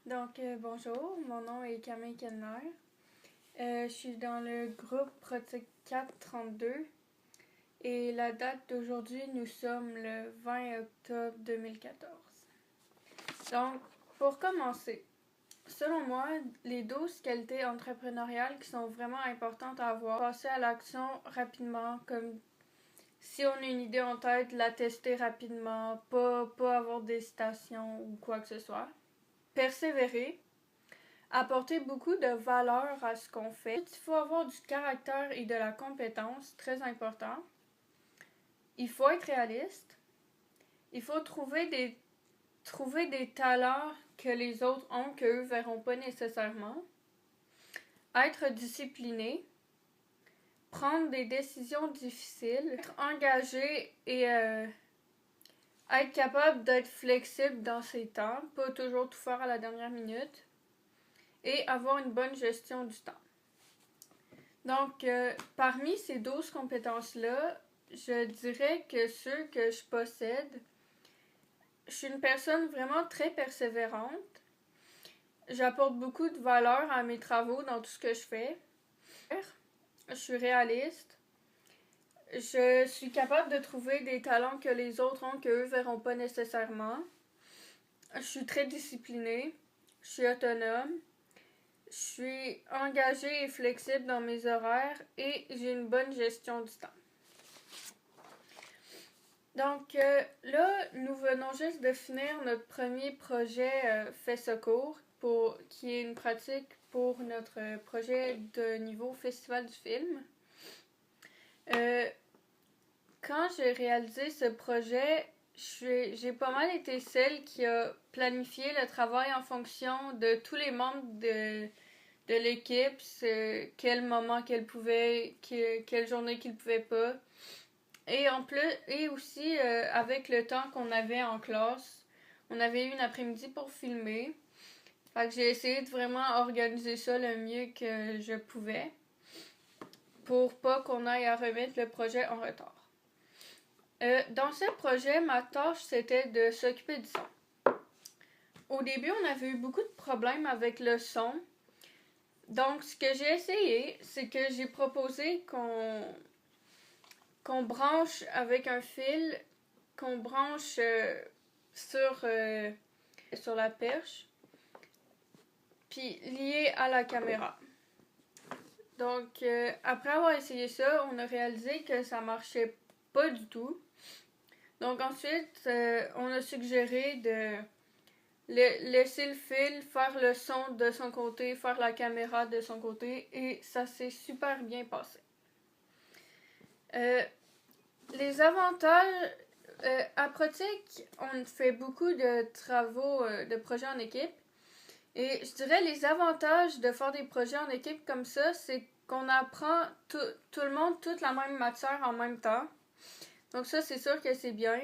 Bonjour, mon nom est Camille Kellner. Je suis dans le groupe Pratique 432 et la date d'aujourd'hui, nous sommes le 20 octobre 2014. Donc, pour commencer, selon moi, les 12 qualités entrepreneuriales qui sont vraiment importantes à avoir, passer à l'action rapidement, comme si on a une idée en tête, la tester rapidement, pas avoir d'hésitation ou quoi que ce soit. Persévérer. Apporter beaucoup de valeur à ce qu'on fait. Il faut avoir du caractère et de la compétence, très important. Il faut être réaliste. Il faut trouver des talents que les autres ont, qu'eux ne verront pas nécessairement. Être discipliné. Prendre des décisions difficiles. Être engagé et être capable d'être flexible dans ses temps. Pas toujours tout faire à la dernière minute. Et avoir une bonne gestion du temps. Donc, parmi ces 12 compétences-là, je dirais que ceux que je possède, je suis une personne vraiment très persévérante. J'apporte beaucoup de valeur à mes travaux dans tout ce que je fais. Je suis réaliste. Je suis capable de trouver des talents que les autres ont, qu'eux ne verront pas nécessairement. Je suis très disciplinée. Je suis autonome. Je suis engagée et flexible dans mes horaires et j'ai une bonne gestion du temps. Donc là, nous venons juste de finir notre premier projet Fait Secours, qui est une pratique pour notre projet de niveau Festival du film. Quand j'ai réalisé ce projet, j'ai pas mal été celle qui a planifié le travail en fonction de tous les membres de l'équipe, quel moment qu'elle pouvait, quelle journée qu'ils pouvaient pas. Et aussi avec le temps qu'on avait en classe, on avait eu une après-midi pour filmer. Fait que j'ai essayé de vraiment organiser ça le mieux que je pouvais pour pas qu'on aille à remettre le projet en retard. Dans ce projet, ma tâche, c'était de s'occuper du son. Au début, on avait eu beaucoup de problèmes avec le son. Donc, ce que j'ai essayé, c'est que j'ai proposé qu'on branche avec un fil, qu'on branche sur la perche, puis lié à la caméra. Donc, après avoir essayé ça, on a réalisé que ça marchait pas du tout. Donc ensuite, on a suggéré de laisser le fil faire le son de son côté, faire la caméra de son côté, et ça s'est super bien passé. Les avantages, à pratique, on fait beaucoup de travaux, de projets en équipe. Et je dirais les avantages de faire des projets en équipe comme ça, c'est qu'on apprend tout le monde toute la même matière en même temps. Donc ça, c'est sûr que c'est bien.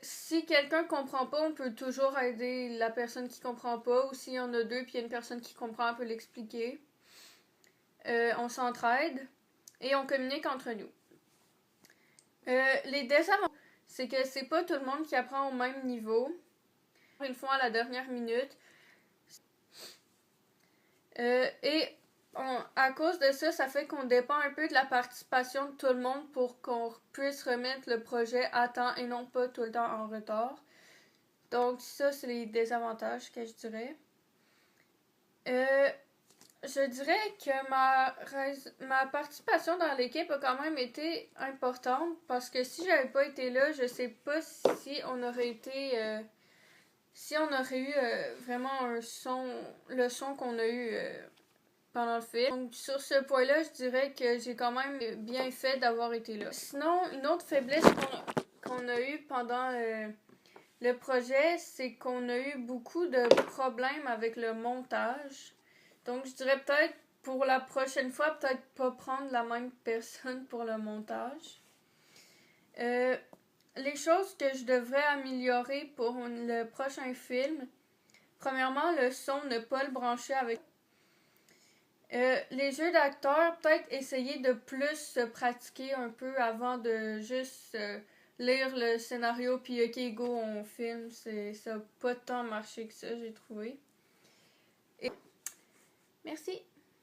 Si quelqu'un comprend pas, on peut toujours aider la personne qui comprend pas. Ou s'il y en a deux puis il y a une personne qui comprend, on peut l'expliquer. On s'entraide et on communique entre nous. Les désavantages, c'est que c'est pas tout le monde qui apprend au même niveau. Ils font à la dernière minute. À cause de ça, ça fait qu'on dépend un peu de la participation de tout le monde pour qu'on puisse remettre le projet à temps et non pas tout le temps en retard. Donc ça, c'est les désavantages que je dirais. Je dirais que ma participation dans l'équipe a quand même été importante parce que si j'avais pas été là, je sais pas si on aurait été... si on aurait eu vraiment le son qu'on a eu pendant le film. Donc sur ce point-là, je dirais que j'ai quand même bien fait d'avoir été là. Sinon, une autre faiblesse qu'on a eu pendant le projet, c'est qu'on a eu beaucoup de problèmes avec le montage. Donc je dirais peut-être pour la prochaine fois, peut-être pas prendre la même personne pour le montage. Les choses que je devrais améliorer pour le prochain film, premièrement, le son, ne pas le brancher avec... les jeux d'acteurs, peut-être essayer de plus se pratiquer un peu avant de juste lire le scénario puis ok go on filme, ça a pas tant marché que ça j'ai trouvé. Et... Merci!